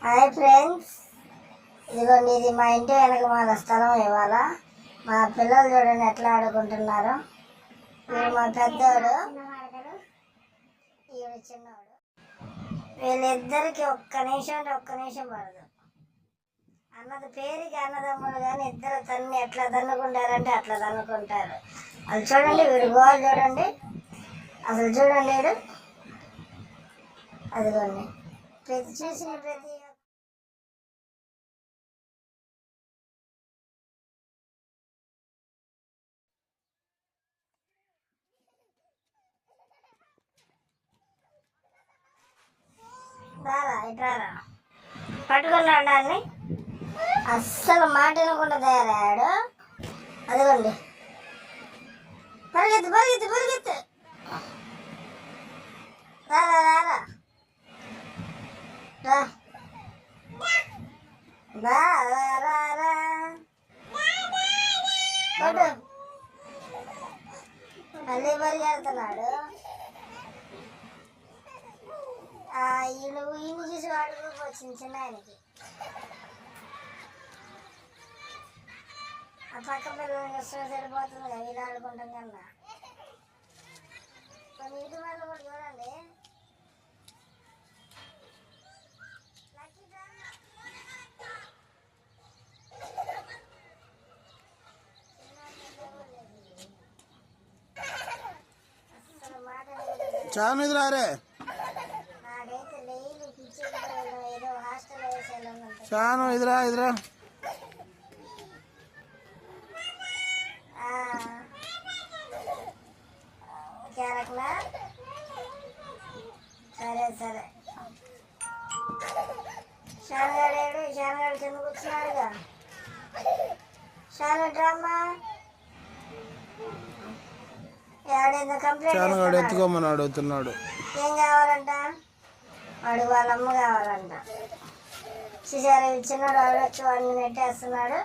Hi friends, ఇదిగోండి ఇది మా ఇంటి వెనక మాల స్థలం. ఇవాళ మా పిల్లలు చూడండి ఎట్లా ఆడుకుంటున్నారు. వీడు మా పెద్దోడు, ఈవిడ చిన్నోడు. వీళ్ళిద్దరికి ఒక్క నిమిషం పడదు. అన్నది పేరుకి అన్నదమ్ములు కానీ ఇద్దరు ఎట్లా తన్నుకుంటారంటే అట్లా తన్నుకుంటారు. అది చూడండి, వీడు గోల్ చూడండి, అసలు చూడండి వీడు. అదిగోండి చూసిన ప్రతి రారా ఇట్రారా పట్టుకున్నాడు దాన్ని. అస్సలు మాట వినకుండా తయారయ్యాడు. అదిగోండి పరిగెత్తు రారా రారా మళ్ళీ పరిగెడుతున్నాడు. ఈయన చూసి వాడికి వచ్చింది చిన్న ఆయనకి. ఆ పక్క పిల్లలకి ఇష్టం సరిపోతుంది కదా వీళ్ళు ఆడుకుంటాం కన్నా. కొన్ని ఇటు వల్ల కూడా చూడండి. చాను ఇది రారే నాకైతే డైలీ పిచ్చి ఏదో హాస్టల్ వేసేలా చాను ఇదిరా క్యారెక్లా. సరే శానగాడు కింద కూర్చున్నాడుగా. శాన డ్రామా చానుగాడు ఎత్తుకోమని అడుగుతున్నాడు. ఏం కావాలంట వాడు, వాళ్ళ అమ్మ కావాలంట. చూసారు చిన్నాడు, వాడు వచ్చి వాడిని నెట్టేస్తున్నాడు.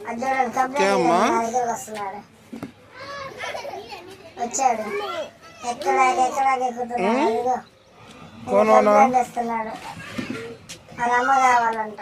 అది చూడండి కంప్లైంట్ దగ్గరకు వస్తున్నాడు. వచ్చాడు ఎక్కడాకి ఎక్కుతున్నాడు. ఇదిగో కంప్లైంట్ ఇస్తున్నాడు. వాళ్ళ అమ్మ కావాలంట.